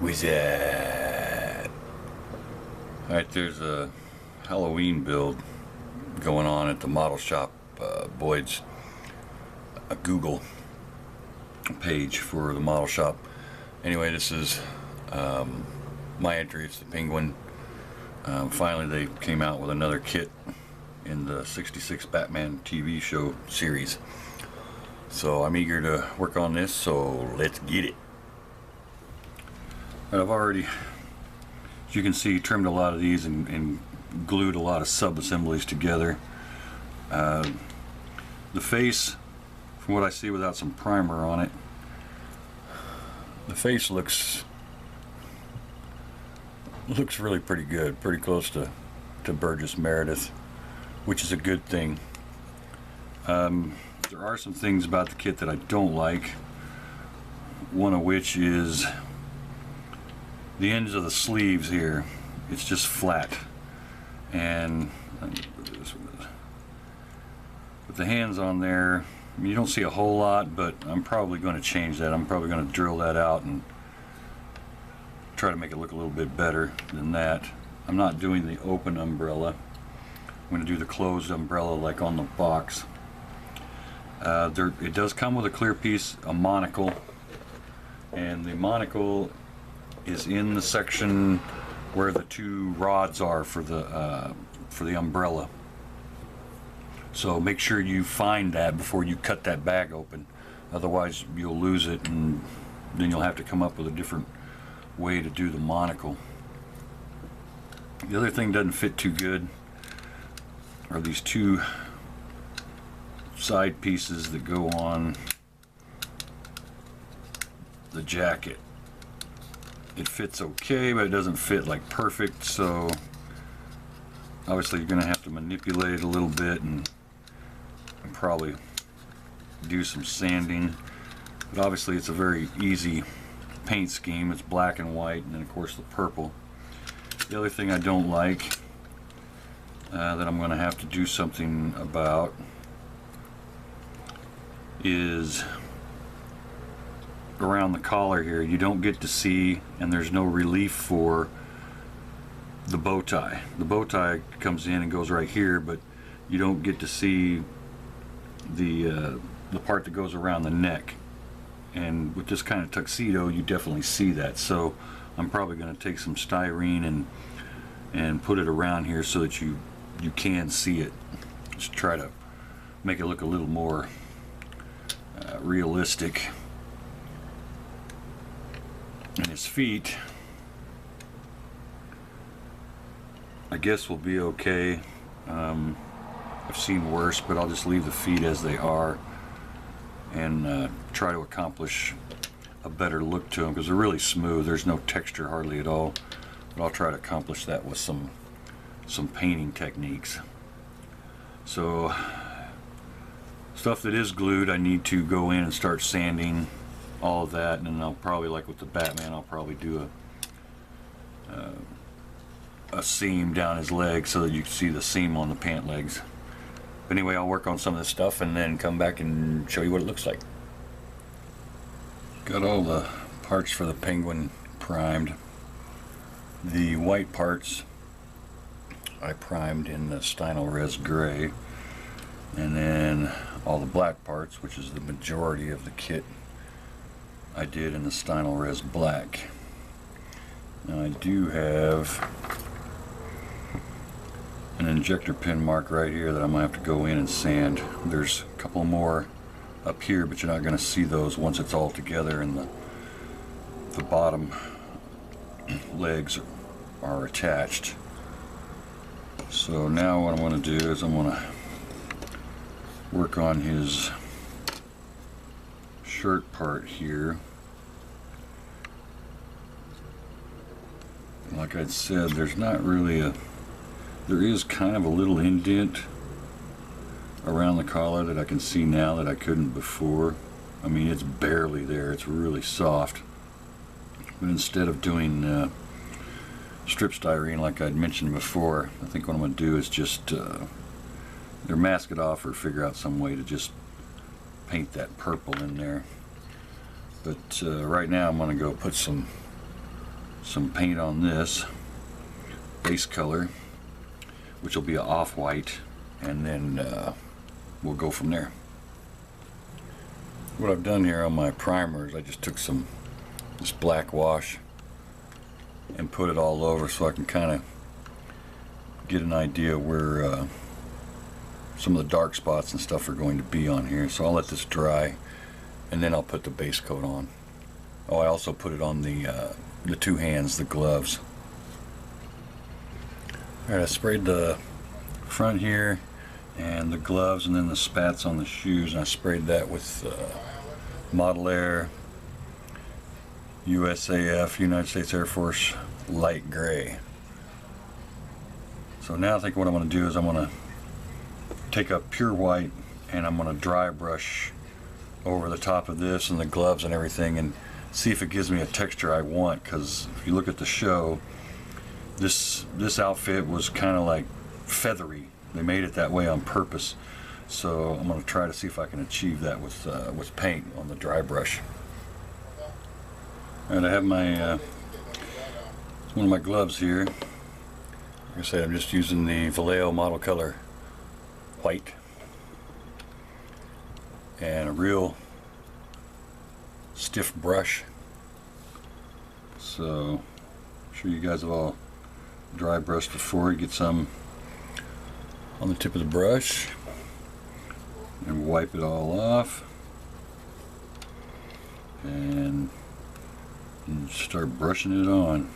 Wizard. Alright, there's a Halloween build going on at the model shop, Boyd's Google page for the model shop. Anyway, this is my entry. It's the Penguin. Finally they came out with another kit in the 66 Batman TV show series. So I'm eager to work on this, so let's get it. I've already, as you can see, trimmed a lot of these and glued a lot of sub-assemblies together. The face, from what I see without some primer on it, the face looks really pretty good, pretty close to Burgess Meredith, which is a good thing. There are some things about the kit that I don't like, one of which is the ends of the sleeves here. It's just flat, and with the hands on there, I mean, you don't see a whole lot, but I'm probably going to change that. I'm probably going to drill that out and try to make it look a little bit better than that. I'm not doing the open umbrella. I'm going to do the closed umbrella like on the box. It does come with a clear piece, a monocle, and the monocle is in the section where the two rods are for the umbrella. So make sure you find that before you cut that bag open, otherwise you'll lose it, and then you'll have to come up with a different way to do the monocle. The other thing doesn't fit too good are these two side pieces that go on the jacket. It fits okay, but it doesn't fit like perfect, so obviously you're going to have to manipulate it a little bit and probably do some sanding. But obviously it's a very easy paint scheme. It's black and white, and then of course the purple. The other thing I don't like that I'm going to have to do something about is around the collar here. You don't get to see, and there's no relief for the bow tie. The bow tie comes in and goes right here, but you don't get to see the part that goes around the neck. And with this kind of tuxedo, you definitely see that. So I'm probably going to take some styrene and put it around here so that you can see it. Just try to make it look a little more realistic. And his feet, I guess, will be okay. I've seen worse, but I'll just leave the feet as they are and try to accomplish a better look to them, because they're really smooth. There's no texture hardly at all, but I'll try to accomplish that with some painting techniques. So stuff that is glued, I need to go in and start sanding all of that, and then I'll probably, like with the Batman, I'll probably do a seam down his leg so that you can see the seam on the pant legs. But anyway, I'll work on some of this stuff and then come back and show you what it looks like. Got all the parts for the Penguin primed. The white parts I primed in the Stynal Res Gray, and then all the black parts, which is the majority of the kit, I did in the Stynal Res Black. Now I do have an injector pin mark right here that I'm going to have to go in and sand. There's a couple more up here, but you're not going to see those once it's all together and the bottom legs are attached. So now what I'm going to do is I'm going to work on his shirt part here. Like I said, there's not really there is kind of a little indent around the collar that I can see now that I couldn't before. I mean, it's barely there. It's really soft. But instead of doing strip styrene like I'd mentioned before, I think what I'm going to do is just either mask it off or figure out some way to just paint that purple in there. But right now I'm going to go put some some paint on this base color, which will be an off-white, and then we'll go from there. What I've done here on my primer is I just took this black wash and put it all over so I can kind of get an idea where some of the dark spots and stuff are going to be on here. So I'll let this dry and then I'll put the base coat on. Oh, I also put it on the two hands, the gloves. Alright, I sprayed the front here and the gloves and then the spats on the shoes, and I sprayed that with modelworx USAF, United States Air Force light gray. So now I think what I'm going to do is I'm going to take a pure white and I'm going to dry brush over the top of this and the gloves and everything and see if it gives me a texture I want, because if you look at the show, this outfit was kind of like feathery. They made it that way on purpose. So I'm going to try to see if I can achieve that with paint on the dry brush. Alright, I have my one of my gloves here. Like I said, I'm just using the Vallejo model color white and a real stiff brush. So I'm sure you guys have all dry brushed before. You get some on the tip of the brush and wipe it all off and start brushing it on.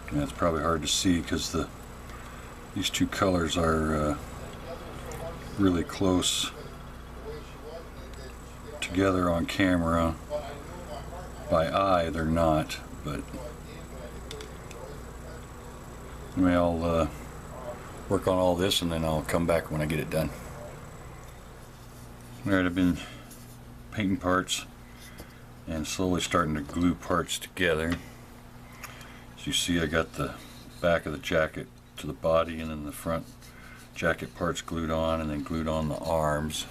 And it's probably hard to see because these two colors are really close together on camera. By eye they're not, but anyway, I'll work on all this and then I'll come back when I get it done. Alright, I've been painting parts and slowly starting to glue parts together. You see, I got the back of the jacket to the body and then the front jacket parts glued on and then glued on the arms.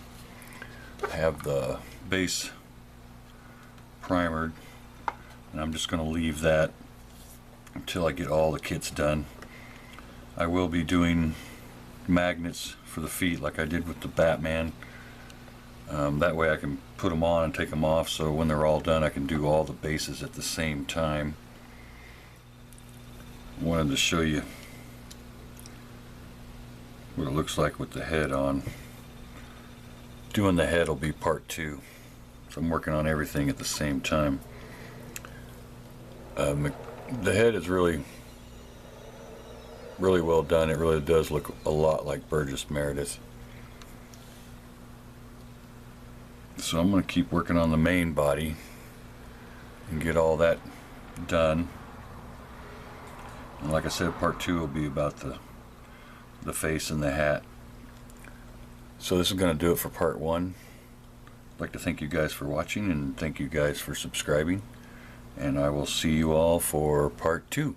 I have the base primered and I'm just going to leave that until I get all the kits done. I will be doing magnets for the feet like I did with the Batman. That way I can put them on and take them off, so when they're all done I can do all the bases at the same time. Wanted to show you what it looks like with the head on. Doing the head will be part 2, so I'm working on everything at the same time. The head is really well done. It really does look a lot like Burgess Meredith. So I'm going to keep working on the main body and get all that done. And like I said, part 2 will be about the face and the hat. So this is going to do it for part 1. I'd like to thank you guys for watching and thank you guys for subscribing. And I will see you all for part 2.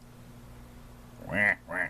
Wah, wah.